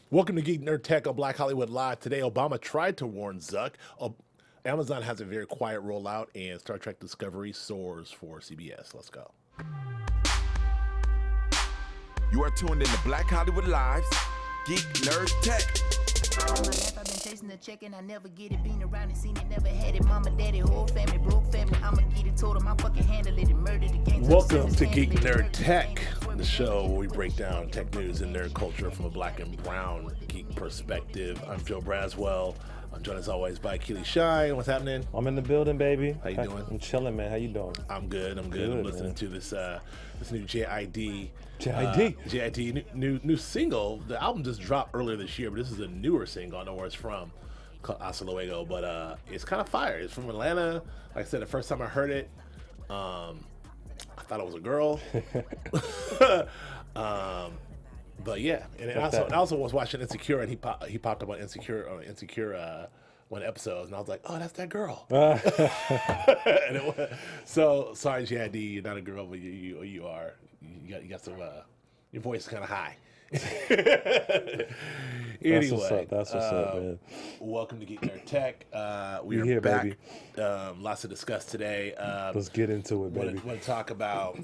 Welcome to Geek Nerd Tech on Black Hollywood Live. Today, Obama tried to warn Zuck. Amazon has a very quiet rollout, and Star Trek Discovery soars for CBS. Let's go. You are tuned in to Black Hollywood Live's Geek Nerd Tech. All my life I've been chasing the check and I never get it. Been around and seen it, never had it. Mama, daddy, whole family, broke family. I'ma get it, told them I fucking handle it and murdered the game. Welcome to Geek Nerd Tech, the show where we break down tech news and nerd culture from a black and brown geek perspective. I'm Joe Braswell. I'm joined as always by Keely Shine. What's happening? I'm in the building, baby. How you doing? I'm chilling, man. How you doing? I'm good. I'm listening to this new JID. New single. The album just dropped earlier this year, but this is a newer single. I know where it's from, called Hasta Luego, but it's kind of fire. It's from Atlanta. Like I said, the first time I heard it, I thought it was a girl. But yeah, and I also was watching Insecure, and he popped up on Insecure one episode, and I was like, oh, that's that girl. And so sorry, JID, you're not a girl, but you are. You got some. Your voice is kind of high. Anyway, that's what's up, man. Welcome to Geek Nerd Tech. We You're are here, back. baby. Lots to discuss today. Let's get into it, baby. Want to talk about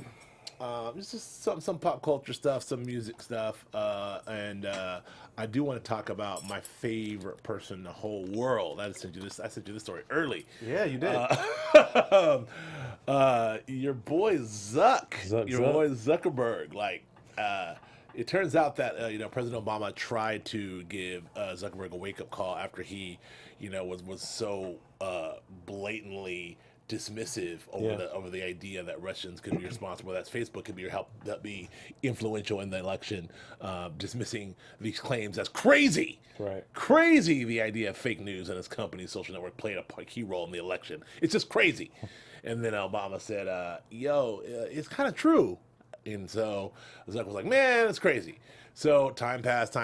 just some pop culture stuff, some music stuff, and I do want to talk about my favorite person in the whole world. I sent you this story early. Yeah, you did. Your boy boy Zuckerberg. Like, it turns out that President Obama tried to give Zuckerberg a wake up call after he, was so blatantly dismissive over the idea that Russians could be responsible, that Facebook could be influential in the election, dismissing these claims as crazy. Right. Crazy, the idea of fake news and his company's social network played a key role in the election. It's just crazy. And then Obama said, it's kind of true. And so Zuck was like, man, it's crazy. So time passed.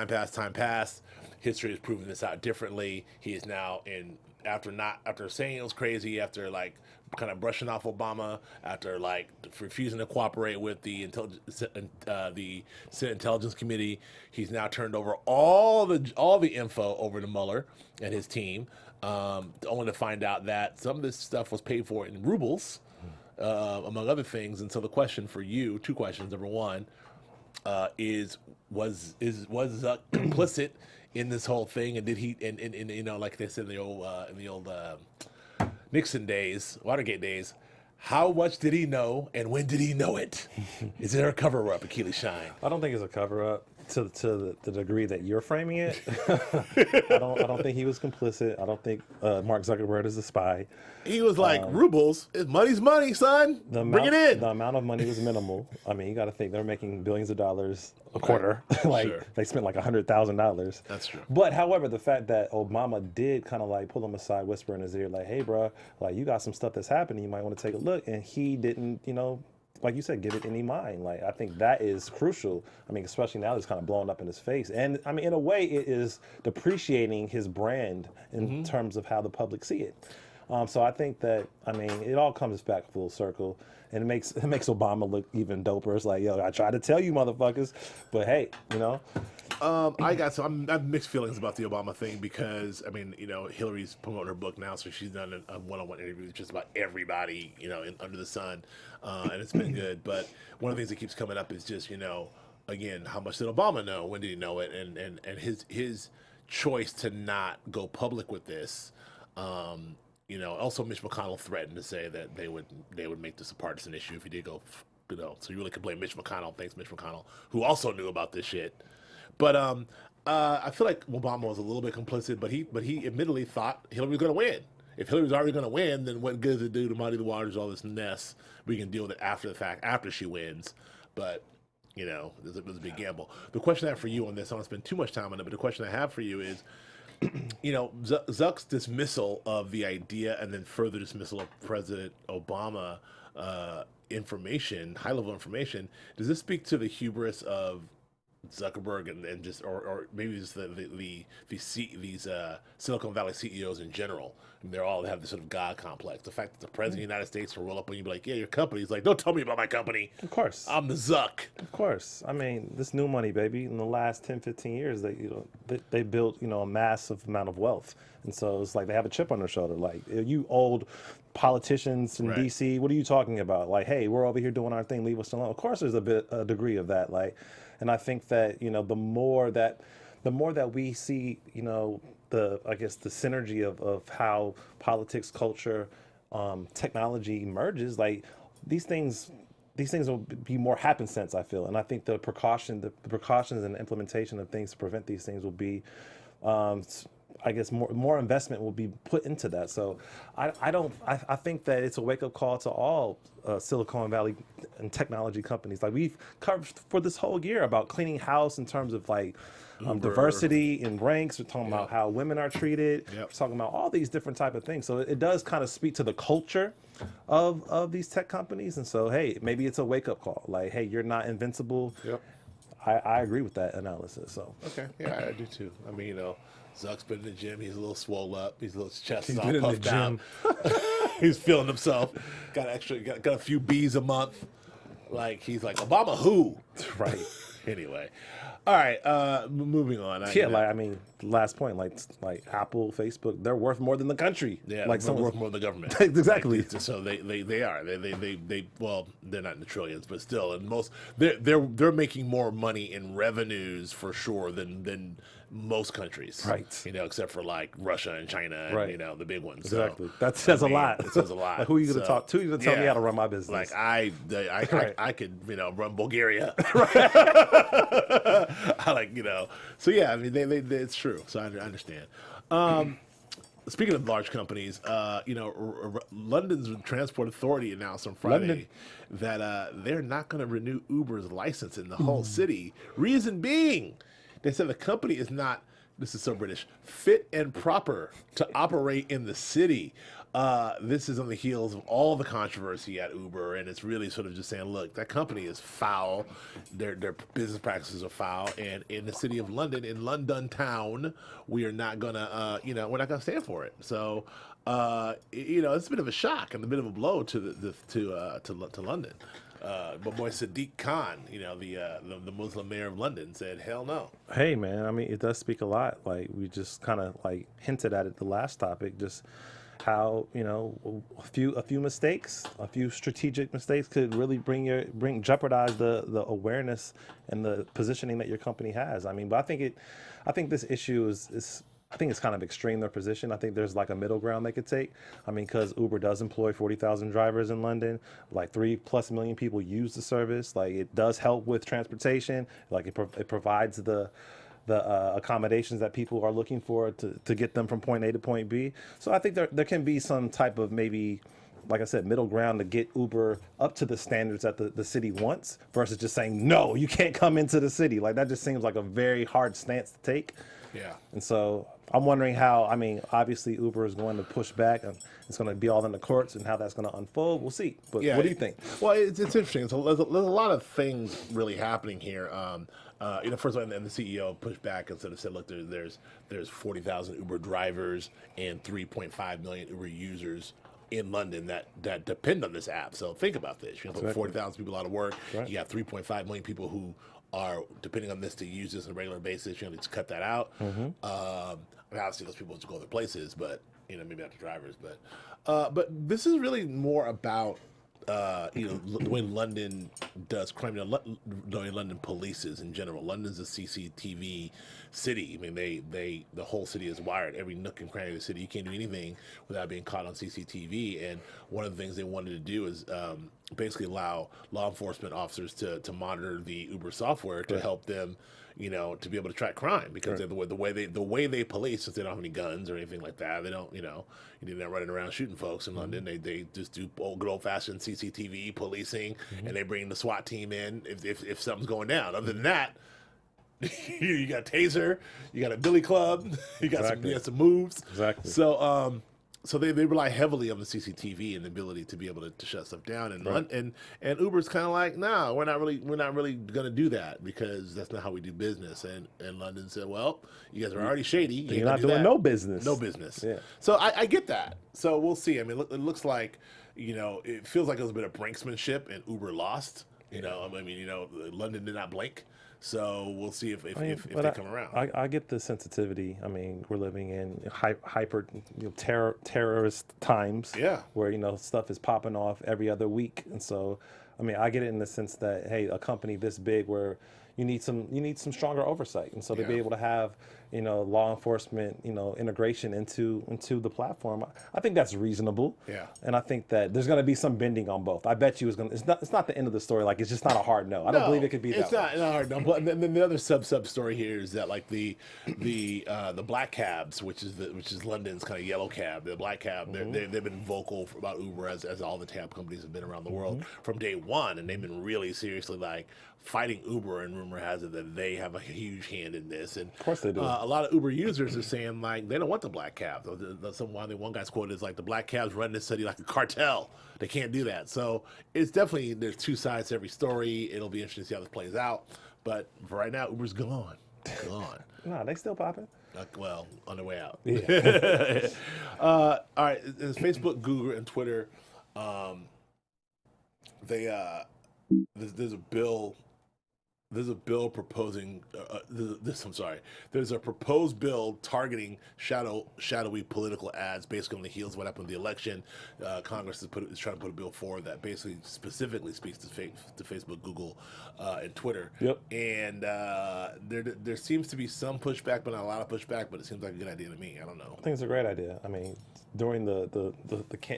History has proven this out differently. He is now after saying it was crazy, after like kind of brushing off Obama, after like refusing to cooperate with the Senate Intelligence Committee, he's now turned over all the info over to Mueller and his team, only to find out that some of this stuff was paid for in rubles, among other things. And so the question for you, two questions. Number one, was Zuck complicit in this whole thing, and did he and like they said in the old Nixon days, Watergate days, how much did he know and when did he know it? Is there a cover up, Achilles Shine? I don't think it's a cover up to the degree that you're framing it. I don't think he was complicit. I don't think Mark Zuckerberg is a spy. He was like, rubles, money's money, son. Bring it in. The amount of money was minimal. I mean, you got to think they're making billions of dollars a quarter. Like Sure. They spent like $100,000. That's true. But however, the fact that Obama did kind of like pull him aside, whisper in his ear, like, "Hey, bro, like you got some stuff that's happening. You might want to take a look." And he didn't, like you said, give it any mind. Like, I think that is crucial. I mean, especially now it's kind of blowing up in his face. And I mean, in a way, it is depreciating his brand in terms of how the public see it. So I think that, I mean, it all comes back full circle, and it makes Obama look even doper. It's like, yo, I tried to tell you, motherfuckers, but hey, I have mixed feelings about the Obama thing because, I mean, Hillary's promoting her book now, so she's done a one-on-one interview with just about everybody, under the sun, and it's been good. But one of the things that keeps coming up is just, again, how much did Obama know? When did he know it? And his choice to not go public with this. Also Mitch McConnell threatened to say that they would make this a partisan issue if he did go, so you really could blame Mitch McConnell. Thanks, Mitch McConnell, who also knew about this shit. But I feel like Obama was a little bit complicit, but he admittedly thought Hillary was going to win. If Hillary was already going to win, then what good does it do to muddy the waters, all this mess? We can deal with it after the fact, after she wins. But, there's a big gamble. The question I have for you on this, I don't want to spend too much time on it, but the question I have for you is, Zuck's dismissal of the idea and then further dismissal of President Obama information, high-level information, does this speak to the hubris of Zuckerberg and just or maybe just these Silicon Valley CEOs in general. And they all have this sort of God complex. The fact that the president of the United States will roll up on you and be like, "Yeah, your company's like, don't tell me about my company. Of course. I'm the Zuck." Of course. I mean, this new money, baby, in the last 10, 15 years, they built, a massive amount of wealth. And so it's like they have a chip on their shoulder. Like, you old politicians in Right. D.C., what are you talking about? Like, hey, we're over here doing our thing, leave us alone. Of course there's a degree of that. Like, and I think that, the more that we see, the synergy of how politics, culture, technology emerges, like these things will be more happenstance, I feel. And I think the precautions and the implementation of things to prevent these things will be, more investment will be put into that. So I think that it's a wake up call to all Silicon Valley and technology companies. Like, we've covered for this whole year about cleaning house in terms of like diversity in ranks. We're talking about how women are treated. Yep. We're talking about all these different type of things. So it does kind of speak to the culture of these tech companies. And so, hey, maybe it's a wake up call. Like, hey, you're not invincible. Yep. I agree with that analysis. So Okay, yeah, I do too. I mean, Zuck's been in the gym. He's a little swole up. He's a little chest He's all been in the puffed out. gym. He's feeling himself. Got a few B's a month. Like, he's like, Obama who? right. Anyway, all right. Moving on. Last point, like Apple, Facebook, they're worth more than the country. Yeah, like they're worth more than the government. Exactly. Like, so they are. They well, they're not in the trillions, but still, and they're making more money in revenues for sure than most countries. Right. Except for like Russia and China and Right. the big ones. Exactly. So, That says a lot. It says a lot. Like, who are you going to talk to? You're going to tell me how to run my business. Like Right. I could run Bulgaria. I like So yeah, I mean they it's true. So I understand. Speaking of large companies, London's Transport Authority announced on Friday that they're not going to renew Uber's license in the whole city. Reason being, they said the company is not, this is so British, fit and proper to operate in the city. This is on the heels of all the controversy at Uber, and it's really sort of just saying, look, that company is foul. Their business practices are foul, and in the city of London, in London town, we are not gonna, we're not gonna stand for it. So, it's a bit of a shock and a bit of a blow to London. But boy, Sadiq Khan, the Muslim mayor of London, said, "Hell no." Hey, man, I mean, it does speak a lot. Like, we just kind of like hinted at it the last topic, just how a few mistakes, a few strategic mistakes could really jeopardize the awareness and the positioning that your company has. I mean, but I think this issue is I think it's kind of extreme, their position. I think there's like a middle ground they could take. I mean, because Uber does employ 40,000 drivers in London, like 3+ million people use the service. Like, it does help with transportation. Like, it provides the accommodations that people are looking for to get them from point A to point B. So I think there can be some type of, maybe, like I said, middle ground to get Uber up to the standards that the city wants, versus just saying, no, you can't come into the city. Like, that just seems like a very hard stance to take. Yeah. And so I'm wondering how, I mean, obviously Uber is going to push back, and it's going to be all in the courts, and how that's going to unfold. We'll see. But what do you think? Well, it's interesting. So there's a lot of things really happening here. First of all, and the CEO pushed back and sort of said, look, there's 40,000 Uber drivers and 3.5 million Uber users in London that depend on this app. So think about this. You put 40,000 people out of work. Right. You got 3.5 million people who are depending on this to use this on a regular basis. Just cut that out. Mm-hmm. Obviously, those people just go other places, but maybe not the drivers. But this is really more about the way London does crime. The way London polices in general. London's a CCTV city. I mean, the whole city is wired. Every nook and cranny of the city. You can't do anything without being caught on CCTV. And one of the things they wanted to do is basically allow law enforcement officers to monitor the Uber software to help them, to be able to track crime, because the way they police, since they don't have any guns or anything like that, they don't, they're not running around shooting folks in London. They just do good old fashioned CCTV policing, and they bring the SWAT team in if something's going down. Other than that, you got a taser, you got a billy club, you got some moves. Exactly. So So they rely heavily on the CCTV and the ability to be able to shut stuff down. And Right. and Uber's kind of like, no, we're not really going to do that because that's not how we do business. And London said, well, you guys are already shady. You ain't You're gonna not do doing that. no business. No business. Yeah. So I get that. So we'll see. I mean, it looks like, it feels like it was a bit of brinksmanship and Uber lost. London did not blink. So we'll see if But they come around. I get the sensitivity. I mean, we're living in hyper terrorist times. Yeah. Where stuff is popping off every other week, and so I mean, I get it in the sense that hey, a company this big where you need some stronger oversight, and so to be Yeah. able to have law enforcement integration into the platform, I think that's reasonable. Yeah. And I think that there's going to be some bending on both. I bet you it's not the end of the story. Like it's just not a hard no. I don't believe it could be that. It's not hard. No. But then the other sub story here is that like the black cabs, which is London's kind of yellow cab, the black cab, they've been vocal about Uber as all the cab companies have been around the world from day one, and they've been really seriously like fighting Uber, and rumor has it that they have a huge hand in this. And Of course they do. A lot of Uber users are saying like they don't want the black cabs. One guy's quote is like the black cabs run this city like a cartel. They can't do that. So it's definitely there's two sides to every story. It'll be interesting to see how this plays out. But for right now, Uber's gone. Gone. Nah, they still popping. Well, on their way out. Yeah. All right. It's Facebook, Google, and Twitter. There's a bill. There's a bill proposing There's a proposed bill targeting shadowy political ads, basically on the heels of what happened with the election. Congress is trying to put a bill forward that basically specifically speaks to Facebook, Google, and Twitter. Yep. And there seems to be some pushback, but not a lot of pushback. But it seems like a good idea to me. I don't know. I think it's a great idea. I mean, during the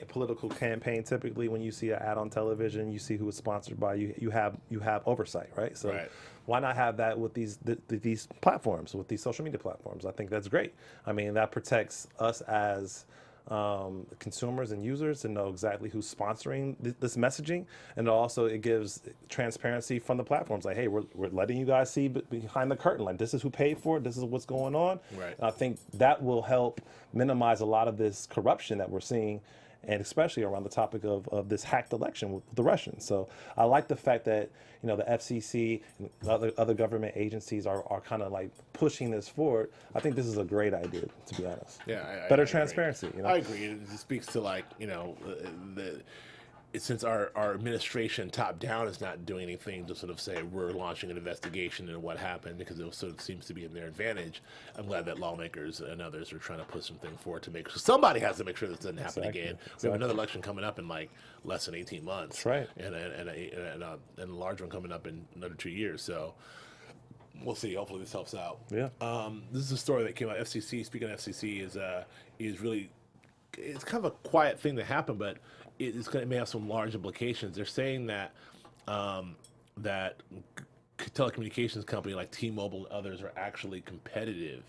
political campaign, typically when you see an ad on television, you see who it's sponsored by. You have oversight, right? So Right. why not have that with these platforms, with these social media platforms? I think that's great. I mean, that protects us as consumers and users to know exactly who's sponsoring this messaging, and also it gives transparency from the platforms. Like, hey, we're letting you guys see behind the curtain. Like, this is who paid for it. This is what's going on. Right. And I think that will help minimize a lot of this corruption that we're seeing, and especially around the topic of this hacked election with the Russians. So I like the fact that the FCC and other government agencies are kind of like pushing this forward. I think this is a great idea, to be honest. Yeah, Better I agree. transparency. I agree. It just speaks to like since our administration top down is not doing anything to sort of say we're launching an investigation into what happened, because it sort of seems to be in their advantage. I'm glad that lawmakers and others are trying to push something forward to make sure somebody has to make sure this doesn't happen again. We have another election coming up in like less than 18 months. That's right. And a large one coming up in another 2 years. So we'll see. Hopefully this helps out. Yeah. This is a story that came out. FCC. Speaking of FCC, is really, it's kind of a quiet thing that happened, but it may have some large implications. They're saying that that telecommunications company like T-Mobile and others are actually competitive,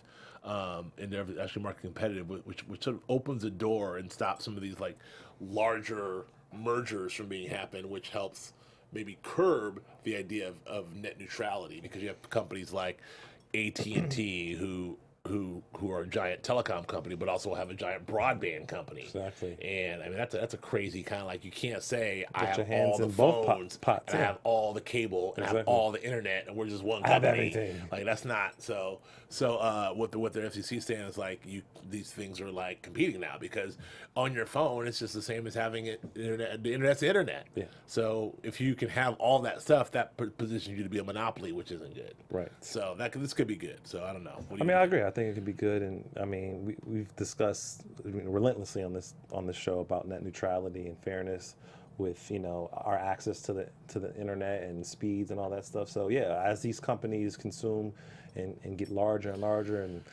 and they're actually market competitive, which sort of opens the door and stops some of these like larger mergers from being happen, which helps maybe curb the idea of net neutrality, because you have companies like AT&T who are a giant telecom company, but also have a giant broadband company. Exactly. And I mean that's a crazy kind of like, you can't say I Get have your hands all the in both phones pots, and I yeah. have all the cable and I have Exactly. all the internet and we're just one I have company. everything. Like that's not so. What the FCC is saying is like these things are like competing now, because on your phone it's just the same as having it. The internet's the internet. Yeah. So if you can have all that stuff, that positions you to be a monopoly, which isn't good. Right. So this could be good. So I don't know. What do I you mean, I think? agree. I think it could be good, and I mean, we've discussed relentlessly on this show about net neutrality and fairness with our access to the internet and speeds and all that stuff. So yeah, as these companies consume and get larger and larger, and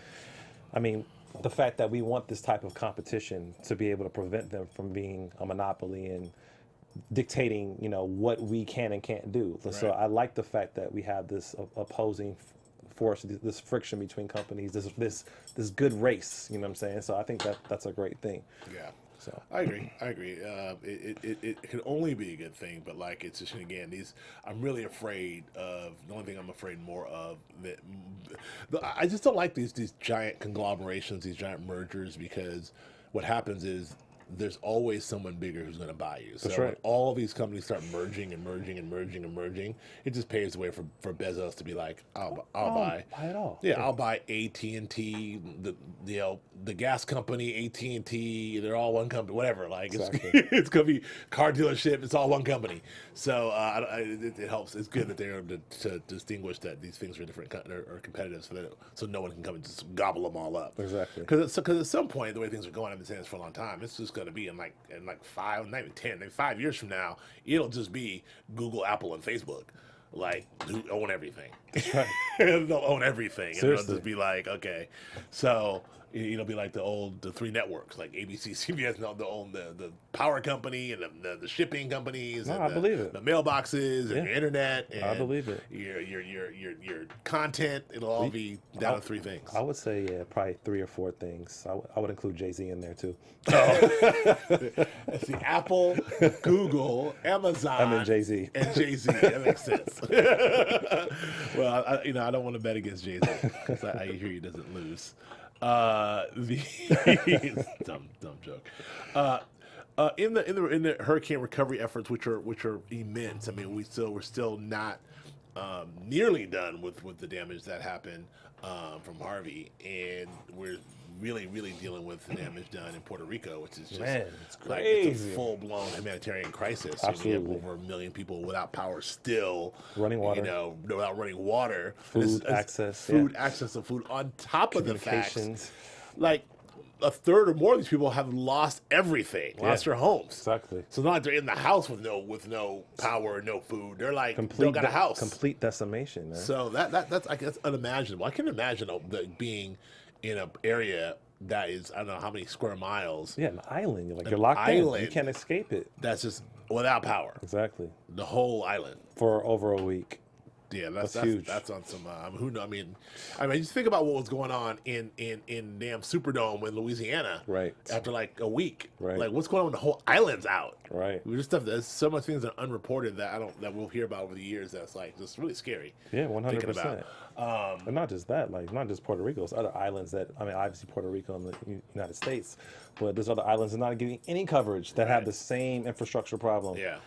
I mean, the fact that we want this type of competition to be able to prevent them from being a monopoly and dictating what we can and can't do. So Right. I like the fact that we have this opposing force, this friction between companies, this good race. You know what I'm saying? So I think that's a great thing. Yeah. So I agree. It can only be a good thing, but like it's just, again, I'm really afraid of. The only thing I'm afraid more of I just don't like these giant conglomerations, these giant mergers, because what happens is there's always someone bigger who's going to buy you. So That's right. when all these companies start merging and merging and merging and merging, it just paves the way for Bezos to be like, I'll buy it all. Yeah, I'll buy AT&T, the gas company, AT&T. They're all one company, whatever. Like Exactly. it's gonna be car dealership. It's all one company. So it helps. It's good that they're able to distinguish that these things are different or competitive, so no one can come and just gobble them all up. Exactly. Because at some point, the way things are going, I've been saying this for a long time. It's just going to be in like 5, not even 10, maybe 5 years from now, it'll just be Google, Apple, and Facebook. Like, who own everything. Right. They'll own everything. Seriously. And it'll just be like, okay. So it'll be like the three networks, like ABC, CBS, they'll own the power company and the shipping companies. No, and I believe it. The mailboxes and Yeah. your internet. And I believe it. Your content. It'll all be down to 3 things. I would say, yeah, probably 3 or 4 things. I would include Jay-Z in there too. Let's see, Apple, Google, Amazon, And then Jay-Z. and Jay-Z. That makes sense. Well, I don't want to bet against Jay-Z because I hear he doesn't lose. The dumb joke. In the hurricane recovery efforts, which are immense. I mean, we're still not nearly done with the damage that happened from Harvey, and we're really dealing with the damage done in Puerto Rico, which is just It's like it's crazy. a full-blown humanitarian crisis. Absolutely. And we have over 1 million people without power still, Running water. without running water, Food access, access to food. On top of the fact, Communications. like a third or more of these people have lost everything, lost their homes. Exactly. So not like they're in the house with no power, no food. They're like they don't got a house. Complete decimation, man. So that's I guess unimaginable. I can imagine being in an area that is, I don't know how many square miles. Yeah, an island. Like An you're locked in. island. You can't escape it. That's just without power. Exactly. The whole island. For over a week. Yeah, That's huge. That's on some. Who know? I mean, just think about what was going on in damn Superdome in Louisiana. Right. After like a week. Right. Like what's going on when the whole island's out. Right. We just stuff. There's so much things that are unreported that we'll hear about over the years. That's like just really scary. Yeah, thinking 100%. about. And not just that, like not just Puerto Rico, it's other islands that, I mean, obviously Puerto Rico and the United States, but there's other islands that are not getting any coverage that have the same infrastructure problem. Yeah.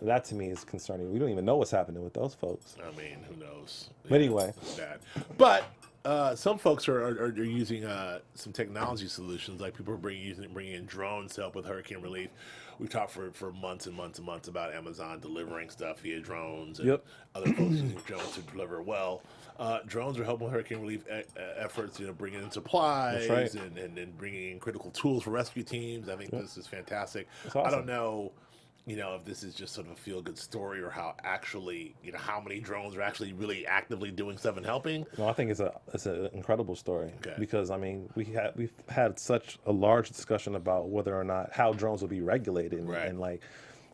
That to me is concerning. We don't even know what's happening with those folks. I mean, who knows? But anyway. It's bad. But some folks are using some technology solutions. Like people are bringing in drones to help with hurricane relief. We've talked for months and months and months about Amazon delivering stuff via drones and other folks using drones to deliver well. Drones are helping with hurricane relief efforts, bringing in supplies and bringing in critical tools for rescue teams. I think this is fantastic. That's awesome. I don't know, if this is just sort of a feel-good story or how actually, how many drones are actually really actively doing stuff and helping. No, I think it's an incredible story. Okay. Because I mean we've had such a large discussion about whether or not how drones will be regulated and like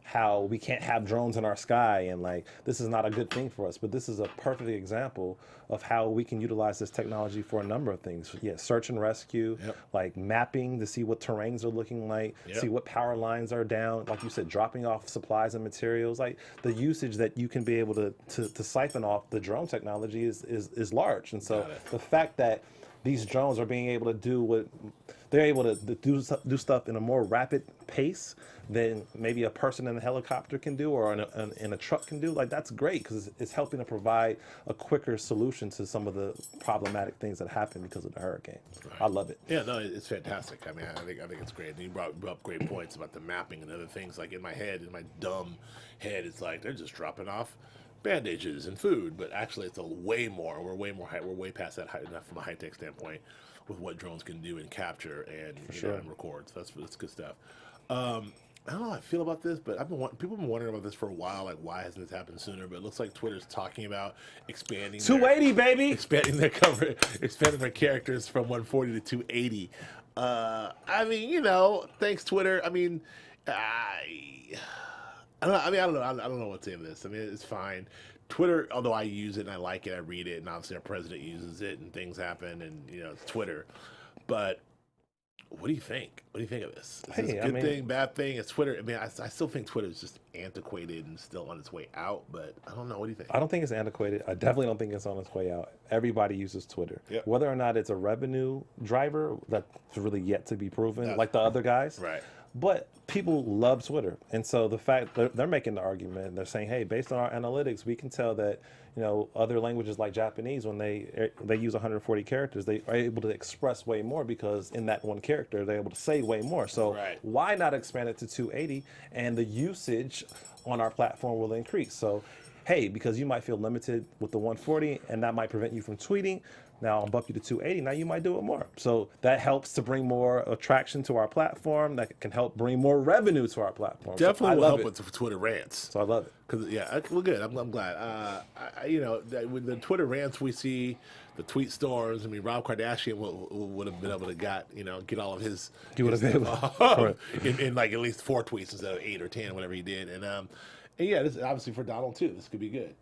how we can't have drones in our sky and like this is not a good thing for us. But this is a perfect example of how we can utilize this technology for a number of things. Yeah, search and rescue, like mapping to see what terrains are looking like, see what power lines are down, like you said, dropping off supplies and materials. Like the usage that you can be able to siphon off the drone technology is large. And so the fact that these drones are being able to do what they're able to do stuff in a more rapid pace than maybe a person in a helicopter can do or in a truck can do. Like that's great because it's helping to provide a quicker solution to some of the problematic things that happen because of the hurricane. I love it. Yeah, no, it's fantastic. I mean, I think it's great. And you brought up great points about the mapping and other things. Like in my dumb head, it's like they're just dropping off bandages and food, but actually it's way more. We're way past that enough from a high tech standpoint with what drones can do and capture and and record. So that's good stuff. I don't know how I feel about this, but people have been wondering about this for a while. Like, why hasn't this happened sooner? But it looks like Twitter's talking about expanding 280, baby. Expanding their cover, expanding their characters from 140 to 280. I mean, thanks Twitter. I mean, I don't know what to say of this. I mean, it's fine. Twitter, although I use it and I like it, I read it, and obviously our president uses it, and things happen, and it's Twitter. But what do you think? What do you think of this? Is this Hey, a good thing, bad thing? It's Twitter. I mean, I still think Twitter is just antiquated and still on its way out, but I don't know. What do you think? I don't think it's antiquated. I definitely don't think it's on its way out. Everybody uses Twitter. Yep. Whether or not it's a revenue driver, that's really yet to be proven, like the other guys. Right. But people love Twitter. And so the fact that they're making the argument, they're saying, hey, based on our analytics, we can tell that, other languages like Japanese, when they use 140 characters, they are able to express way more because in that one character, they're able to say way more. So why not expand it to 280 and the usage on our platform will increase? So, hey, because you might feel limited with the 140 and that might prevent you from tweeting, now I'll bump you to 280. Now you might do it more. So that helps to bring more attraction to our platform. That can help bring more revenue to our platform. Definitely so will help with Twitter rants. So I love it. Cause well, good. I'm glad. With the Twitter rants we see, the tweet storms. I mean, Rob Kardashian would have been able to get all of his. He would have been able in like at least 4 tweets instead of 8 or 10, whatever he did. And yeah, this is obviously for Donald too. This could be good.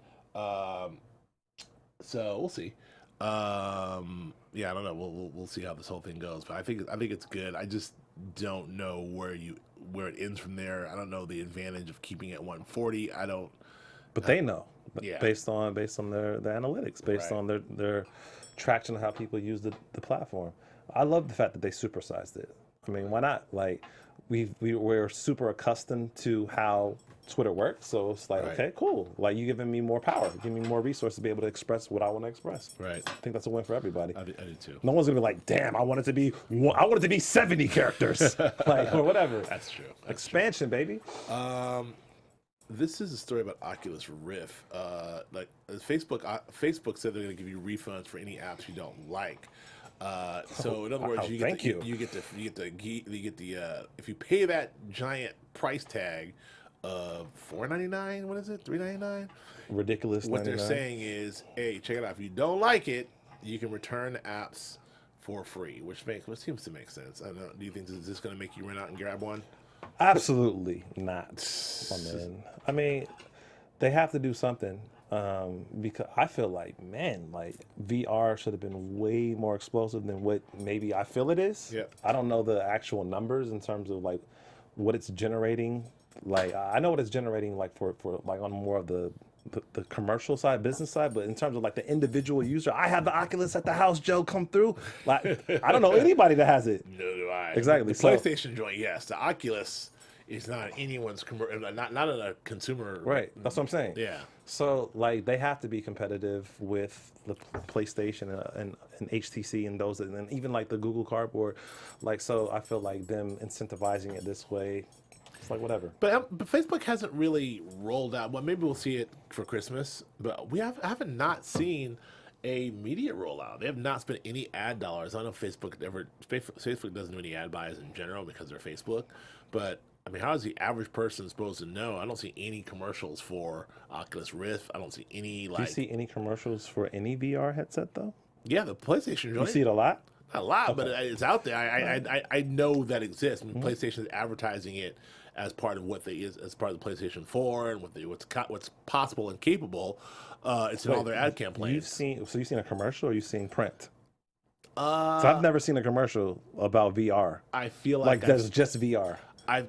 So we'll see. Yeah, I don't know. We'll see how this whole thing goes, but I think it's good. I just don't know where it ends from there. I don't know the advantage of keeping it 140. I don't. But they know. Yeah. Based on their analytics, based on their traction of how people use the platform. I love the fact that they supersized it. I mean, why not? Like we're super accustomed to how Twitter works, so it's like, okay, cool. Like, you giving me more power, give me more resources to be able to express what I want to express. Right. I think that's a win for everybody. I do too. No one's gonna be like, damn, I want it to be 70 characters, like, or whatever. That's true. Expansion, baby. This is a story about Oculus Rift. Facebook said they're going to give you refunds for any apps you don't like. So in other words, you get the if you pay that giant price tag of $4.99, what is it, $3.99? Ridiculous. What 99. they're saying is, hey, check it out. If you don't like it, you can return the apps for free, which seems to make sense. I don't know. Do you think is this going to make you run out and grab one? Absolutely not. I mean, they have to do something. Because I feel like, man, like VR should have been way more explosive than what maybe I feel it is. Yeah. I don't know the actual numbers in terms of like what it's generating. Like, I know what it's generating like for like on more of the commercial side, business side, but in terms of like the individual user, I have the Oculus at the house, Joe, come through. Like, I don't know anybody that has it. No, do I. Exactly. The PlayStation joint, yes. The Oculus is not anyone's not a consumer. Right. That's what I'm saying. Yeah. So like they have to be competitive with the PlayStation and HTC and those, and then even like the Google Cardboard. Like, so I feel like them incentivizing it this way, it's like whatever. But Facebook hasn't really rolled out. Well, maybe we'll see it for Christmas, but I haven't not seen a media rollout. They have not spent any ad dollars. I don't know if Facebook doesn't do any ad buys in general because they're Facebook, but I mean, how is the average person supposed to know? I don't see any commercials for Oculus Rift. I don't see any like. Do you see any commercials for any VR headset though? Yeah, the PlayStation joint. You see it a lot? Not a lot, but it's out there. I know that exists. I mean, PlayStation is advertising it as part of as part of the PlayStation 4 and what's possible and capable. It's in all their ad campaigns. You've seen a commercial or you've seen print? So I've never seen a commercial about VR. I feel like there's just VR. I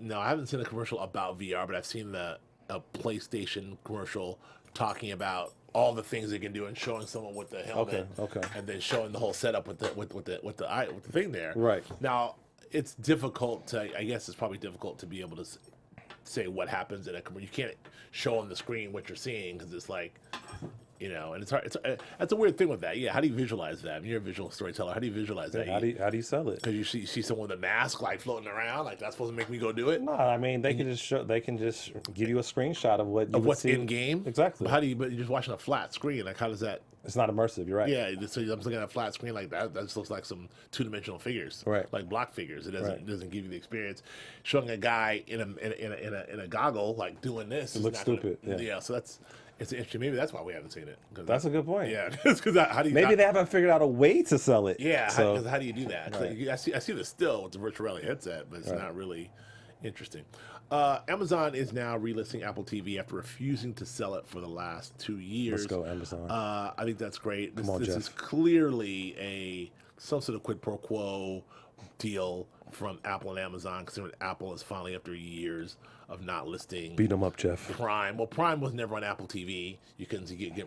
haven't seen a commercial about VR, but I've seen a PlayStation commercial talking about all the things they can do and showing someone with the helmet, okay, and then showing the whole setup with the thing there. Right. Now it's difficult to. I guess it's probably difficult to be able to say what happens in a commercial. You can't show on the screen what you're seeing because it's like. And it's hard. That's a weird thing with that. Yeah, how do you visualize that? I mean, you're a visual storyteller. How do you visualize that? How do you sell it? Because you see someone with a mask like floating around, like that's supposed to make me go do it. No, I mean they can just give you a screenshot of what's in game. Exactly. But you're just watching a flat screen. Like how does that? It's not immersive. You're right. Yeah, so I'm looking at a flat screen like that. That just looks like some 2-dimensional figures, right? Like block figures. It doesn't give you the experience. Showing a guy in a goggle like doing this. It looks stupid. Yeah. So it's interesting. Maybe that's why we haven't seen it. That's a good point. Yeah, because how do you? Maybe they haven't figured out a way to sell it. Yeah, so. Because how do you do that? Right. I see the still with the virtual reality headset, but it's not really interesting. Amazon is now relisting Apple TV after refusing to sell it for the last 2 years. Let's go, Amazon. I think that's great. This Jeff. is clearly some sort of quid pro quo deal from Apple and Amazon, considering Apple is finally, after years of not listing Beat them up, Jeff. Prime. Well, Prime was never on Apple TV. You can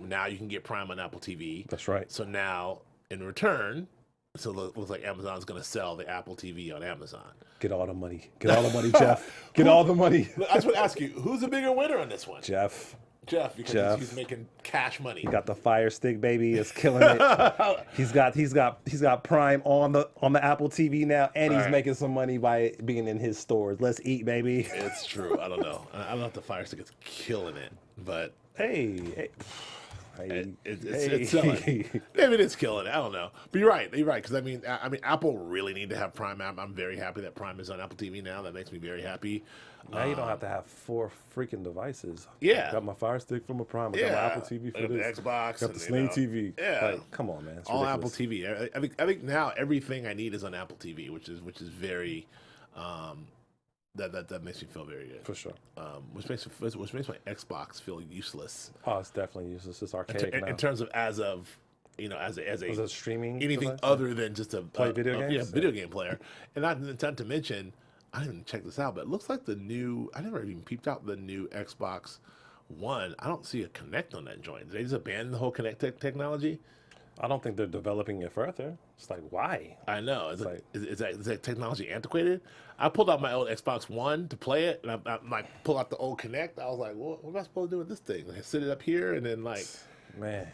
now you can get Prime on Apple TV. That's right. So now, in return, so it looks like Amazon's going to sell the Apple TV on Amazon. Get all the money. Get all the money, Jeff. Get all the money. I just want to ask you, who's the bigger winner on this one? Jeff. Because he's making cash money. He got the Fire Stick, baby. It's killing it. he's got Prime on the Apple TV now, and he's making some money by being in his stores. Let's eat, baby. It's true. I don't know. I don't know if the Fire Stick is killing it, but Hey. it's selling. Maybe it is killing it. I don't know. But you're right. Because I mean, Apple really need to have Prime. I'm very happy that Prime is on Apple TV now. That makes me very happy. Now you don't have to have 4 freaking devices. Yeah. I got my Fire Stick from a Prime. I got my Apple TV for this. The Xbox. Got the Sling TV. Yeah. Like, come on, man. It's all ridiculous. Apple TV. I think now everything I need is on Apple TV, which is very. That makes me feel very good. For sure. Which makes my Xbox feel useless. Oh, it's definitely useless. It's archaic now. In terms of as a streaming anything device? other than just a Play video games? Yeah, video game player. And not to mention, I didn't even check this out, but it looks like I never even peeped out the new Xbox One. I don't see a Kinect on that joint. Did they just abandon the whole Kinect technology? I don't think they're developing it further. It's like, why? I know. Is that technology antiquated? I pulled out my old Xbox One to play it, and I pulled out the old Kinect. I was like, what am I supposed to do with this thing? Like, sit it up here, and then Man.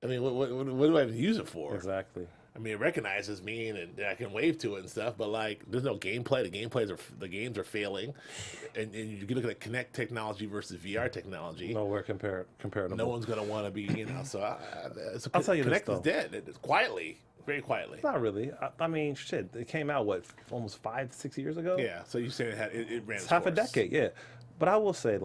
I mean, what do I even use it for? Exactly. I mean, it recognizes me and I can wave to it and stuff, but there's no gameplay. The games are failing, and you can look at Kinect technology versus VR technology. Nowhere comparable. No one's gonna want to be, so I'll tell you this, Kinect though. is dead. It's quietly, very quietly. Not really. I mean, shit. It came out almost 5-6 years ago. Yeah. So you saying it ran It's its half a course. decade. Yeah, but I will say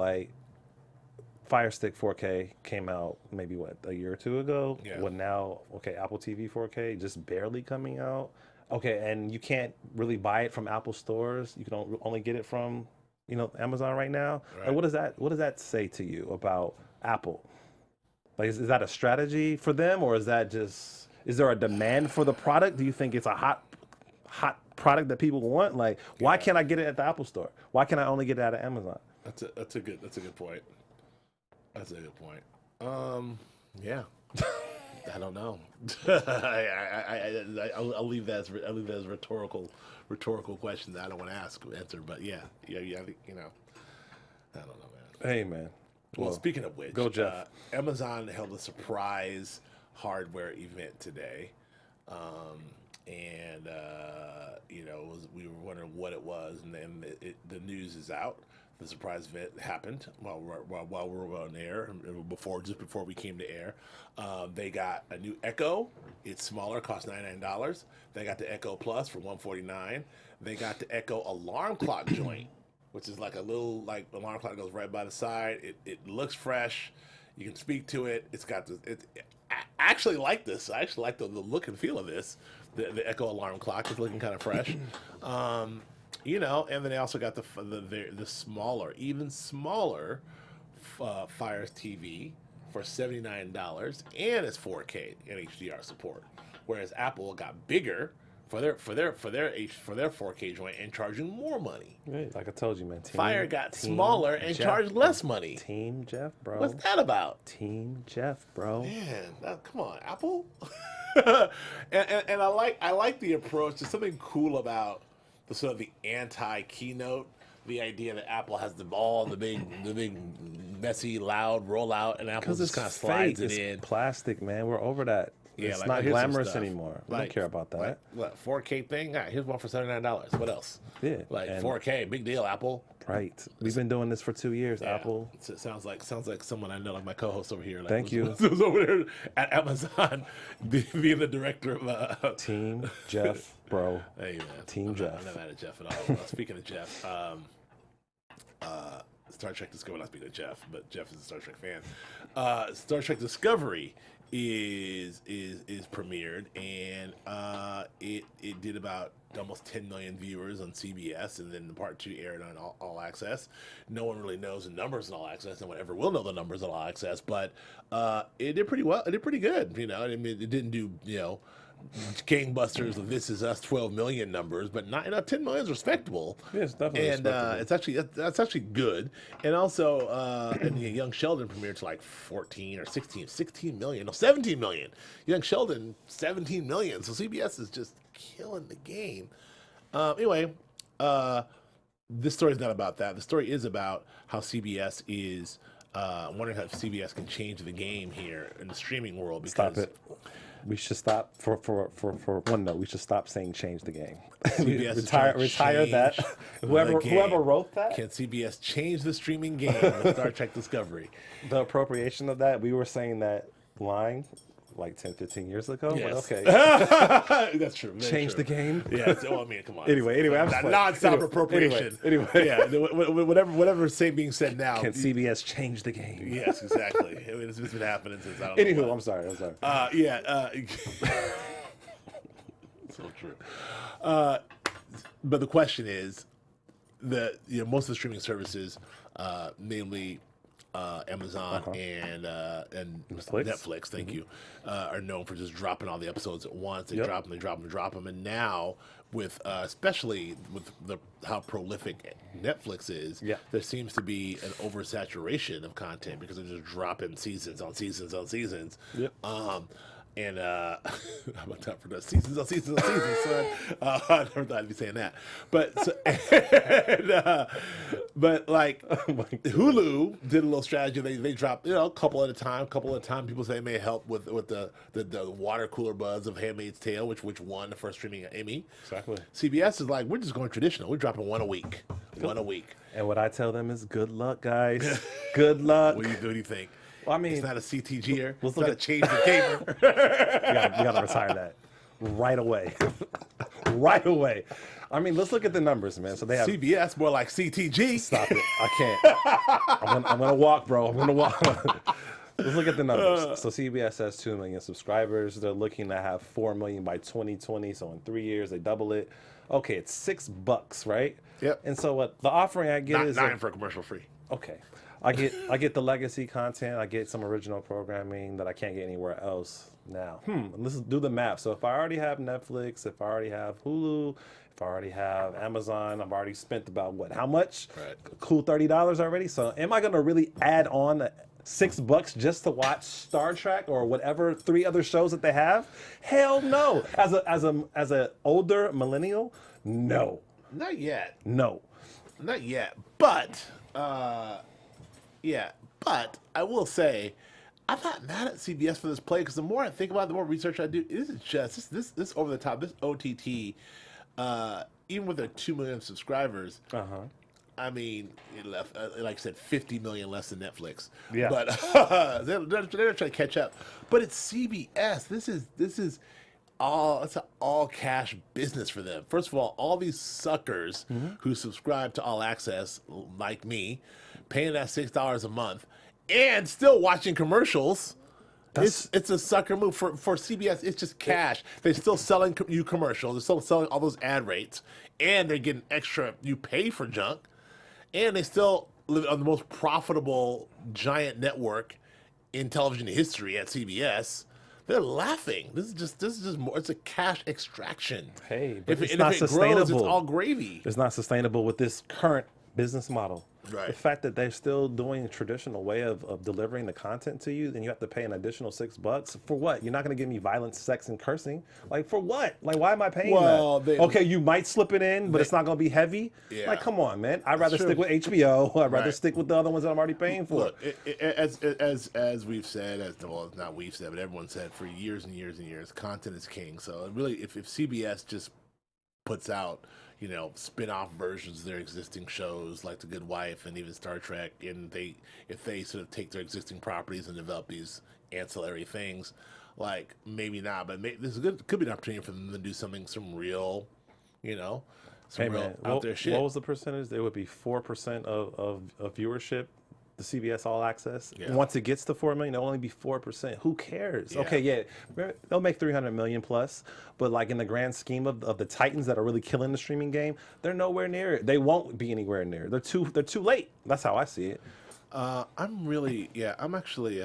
Fire Stick 4K came out maybe a year or two ago. Yeah. Well, now Apple TV 4K just barely coming out. Okay, and you can't really buy it from Apple stores. You can only get it from Amazon right now. Right. Like, what does that say to you about Apple? Like, is that a strategy for them, or is there a demand for the product? Do you think it's a hot product that people want? Like, why can't I get it at the Apple store? Why can I only get it at Amazon? That's a good point. That's a good point. Yeah. I don't know. I'll leave that as a rhetorical question that I don't want to answer. But yeah. I think I don't know, man. Hey, man. Well, speaking of which, go Jeff. Amazon held a surprise hardware event today, and we were wondering what it was, and then the news is out. The surprise event happened while we were on air, just before we came to air. They got a new Echo. It's smaller, costs $99. They got the Echo Plus for $149. They got the Echo alarm clock joint, which is like a little alarm clock that goes right by the side. It looks fresh. You can speak to it. It's got this. I actually like this. I actually like the look and feel of this. The Echo alarm clock is looking kind of fresh. And then they also got the smaller, even smaller Fire TV for $79, and it's 4K and HDR support. Whereas Apple got bigger for their 4K joint and charging more money. Right, like I told you, man. Fire got smaller and charged less money. Team Jeff, bro. What's that about? Team Jeff, bro. Man, come on, Apple. and I like the approach. There's something cool about the sort of the anti-keynote, the idea that Apple has the big messy, loud rollout, and Apple just kind of slides it in. Plastic, man. We're over that. Yeah, it's not here's some glamorous stuff. anymore. I don't care about that. What 4K thing? Here's one for $79. What else? Yeah, and 4K, big deal, Apple. Right. We've been doing this for 2 years, Yeah. Apple. It sounds like someone I know, like my co-host over here. Thank you. Was over there at Amazon, being the director of Team Jeff, bro. Hey man, Team Jeff. I'm not mad at Jeff at all. Speaking of Jeff, Star Trek Discovery. Not speaking of Jeff, but Jeff is a Star Trek fan. Star Trek Discovery is premiered, and it did about almost 10 million viewers on CBS, and then the part 2 aired on all Access. No one really knows the numbers in All Access. No one ever will know the numbers in All Access, but it did pretty well. It did pretty good. I mean, it didn't do gangbusters of This Is Us 12 million numbers, but not 10 million is respectable. Yeah, it's definitely and respectable. that's actually good. And also, and Young Sheldon premiered to like 14 or 16 million, no 17 million. Young Sheldon 17 million. So CBS is just killing the game. Anyway, this story is not about that. The story is about how CBS is. Wondering how CBS can change the game here in the streaming world. Because Stop it. We should stop for one note. We should stop saying change the game. CBS retire that. Whoever wrote that. Can CBS change the streaming game with Star Trek Discovery? The appropriation of that. We were saying that line like 10, 15 years ago. Yes. But okay. That's true. Change the game. Yeah. Well, I mean, come on. Anyway, I'm just non-stop appropriation. Anyway. Yeah. Whatever being said now. Can CBS change the game? Yes, exactly. I mean, it's been happening since I don't know. Anywho, I'm sorry. Yeah. So true. But the question is that most of the streaming services, namely Amazon and Netflix, thank you, are known for just dropping all the episodes at once. They drop them, and now with especially with how prolific Netflix is, there seems to be an oversaturation of content because they're just dropping seasons on seasons on seasons. And how about that for the seasons on seasons on seasons, son? I never thought I'd be saying that. But but like Hulu did a little strategy. They dropped a couple at a time. People say it may help with the water cooler buzz of Handmaid's Tale, which won the first streaming Emmy. Exactly. CBS is like, we're just going traditional. We're dropping one a week. And what I tell them is, good luck, guys. Good luck. What do you think? Well, I mean, it's not a CTGer. Let's It's not a change the gamer. You gotta retire that right away. Right away. I mean, let's look at the numbers, man. So they have CBS, more like CTG. Stop it. I can't. I'm gonna walk, bro. I'm gonna walk. Let's look at the numbers. So CBS has 2 million subscribers. They're looking to have 4 million by 2020. So in 3 years, they double it. Okay, it's $6, right? Yep. And so what the offering I get is $9 for commercial free. Okay. I get the legacy content. I get some original programming that I can't get anywhere else now. Let's do the math. So if I already have Netflix, if I already have Hulu, if I already have Amazon, I've already spent about how much? Right. Cool $30 already. So am I going to really add on $6 just to watch Star Trek or whatever 3 other shows that they have? Hell no. As a older millennial, no. Not yet. No. Not yet. But but I will say, I'm not mad at CBS for this play because the more I think about it, the more research I do, this is just this over the top. This OTT, even with their 2 million subscribers, I mean, it left like I said, 50 million less than Netflix. Yeah, but they're trying to catch up. But it's CBS. This is it's an all cash business for them. First of all these suckers who subscribe to All Access, like me, paying that $6 a month and still watching commercials. It's a sucker move for CBS. It's just cash. They're still selling you commercials. They're still selling all those ad rates, and they're getting extra. You pay for junk, and they still live on the most profitable giant network in television history at CBS. They're laughing. This is just more. It's a cash extraction. Hey, but if it grows, it's all gravy. It's not sustainable with this current business model. Right. The fact that they're still doing a traditional way of delivering the content to you, then you have to pay an additional $6 for what? You're not going to give me violence, sex, and cursing. Like, for what? Like, why am I paying that? Okay, you might slip it in, but it's not going to be heavy. Yeah. Like, come on, man. I'd rather stick with HBO. I'd rather stick with the other ones that I'm already paying for. Look, as we've said, not we've said, but everyone said for years and years and years, content is king. So really, if CBS just puts out spin-off versions of their existing shows like The Good Wife and even Star Trek, and if they sort of take their existing properties and develop these ancillary things, like maybe not, but could be an opportunity for them to do some real, out there shit. What was the percentage? There would be 4% of viewership. The CBS All Access. Yeah. Once it gets to 4 million, it'll only be 4%. Who cares? Yeah. Okay, they'll make 300 million plus, but like in the grand scheme of the Titans that are really killing the streaming game, they're nowhere near it. They won't be anywhere near it. They're too late. That's how I see it. I'm actually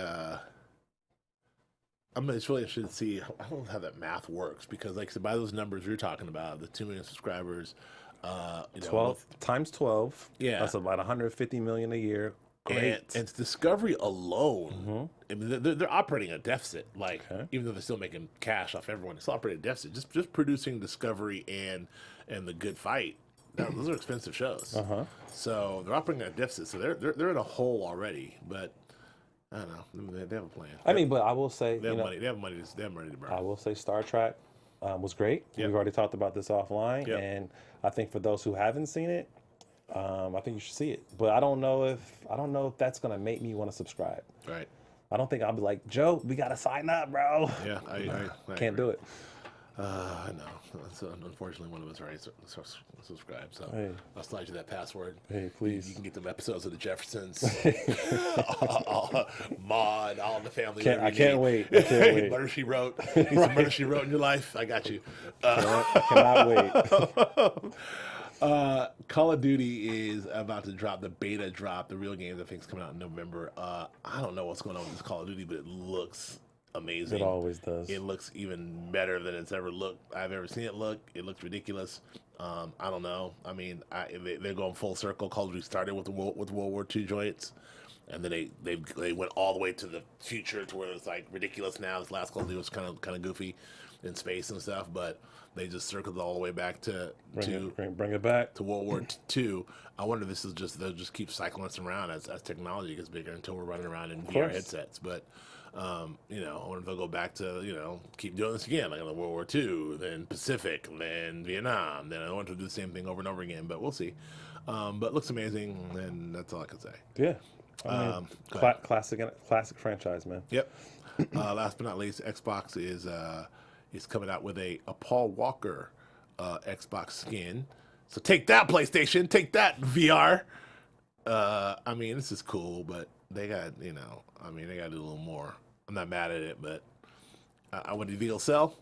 I'm just really interested to see. I don't know how that math works because, like, so by those numbers you're talking about, the 2 million subscribers, 12 times 12. Yeah. That's about 150 million a year. Great. And Discovery alone, I mean, they're operating a deficit. Like, even though they're still making cash off everyone, it's operating a deficit. Just producing Discovery and The Good Fight. Those are expensive shows. So they're operating at a deficit. So they're in a hole already. But I don't know. They have a plan. I mean, but I will say, they have money. They have money. They have money to burn. I will say Star Trek was great. Yep. We've already talked about this offline, Yep. and I think for those who haven't seen it, I think you should see it. But I don't know if that's gonna make me want to subscribe. Right. I don't think I'll be like, Joe, we gotta sign up, bro. Yeah, I Can't do it. I know. So unfortunately, one of us already subscribed. So Hey. I'll slide you that password. Hey, please. You can get them episodes of the Jeffersons, Maude, All in the Family. I can't wait. I can't wait. Murder She Wrote. Need some Murder She Wrote in your life? I got you. Cannot wait. Call of Duty is about to drop. The beta drop. The real game, I think, is coming out in November. I don't know what's going on with this Call of Duty, but it looks amazing. It always does. It looks even better than it's ever looked. I've ever seen it look. It looks ridiculous. I don't know. I mean, they're going full circle. Call of Duty started with World War II joints, and then they went all the way to the future to where it's like ridiculous now. This last Call of Duty was kind of goofy in space and stuff, but they just circled all the way back to bring it back to World War II. I wonder if this is just they'll just keep cycling us around as technology gets bigger until we're running around in VR headsets. But I wonder if they'll go back to keep doing this again, like in the World War II, then Pacific, then Vietnam. Then I want to do the same thing over and over again, but we'll see. But it looks amazing, and that's all I can say. Yeah. I mean, classic franchise, man. Yep. Last but not least, Xbox is coming out with a Paul Walker Xbox skin. So take that, PlayStation. Take that, VR. I mean, this is cool, but they got, they got to do a little more. I'm not mad at it, but I wonder if it'll sell.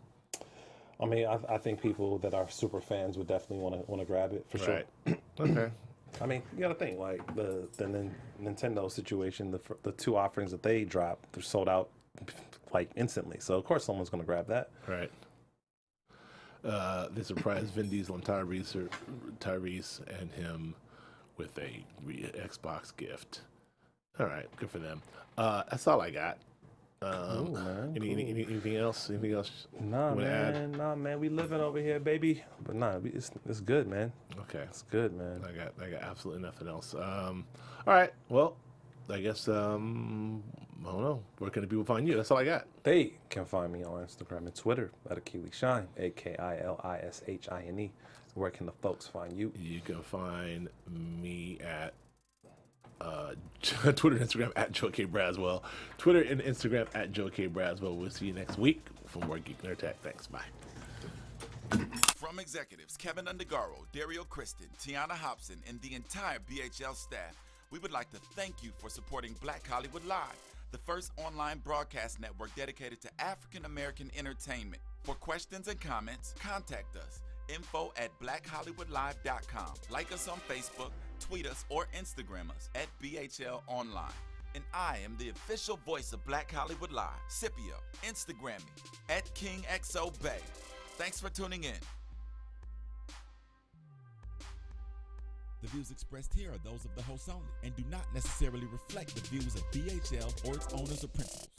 I mean, I think people that are super fans would definitely want to grab it for sure. Okay. I mean, you got to think like the Nintendo situation. The two offerings that they dropped, they're sold out like instantly. So of course someone's going to grab that. Right. They surprised Vin Diesel and Tyrese and him with a Xbox gift. All right, good for them. That's all I got. Ooh, man, anything else? Anything else? Nah, man. We living over here, baby. But nah, it's good, man. Okay, it's good, man. I got absolutely nothing else. All right. Well, I guess I don't know. Where can the people find you? That's all I got. They can find me on Instagram and Twitter at AkiliShine, AKILISHINE. Where can the folks find you? You can find me at Twitter and Instagram at Joe K. Braswell. Twitter and Instagram at Joe K. Braswell. We'll see you next week for more Geek Nerd Tech. Thanks. Bye. From executives Keven Undergaro, Dario Kristen, Tiana Hobson, and the entire BHL staff, we would like to thank you for supporting Black Hollywood Live, the first online broadcast network dedicated to African American entertainment. For questions and comments, contact us. info@blackhollywoodlive.com. Like us on Facebook, tweet us, or Instagram us at BHL Online. And I am the official voice of Black Hollywood Live, Scipio. Instagram me at KingXOBay. Thanks for tuning in. The views expressed here are those of the host only and do not necessarily reflect the views of BHL or its owners or principals.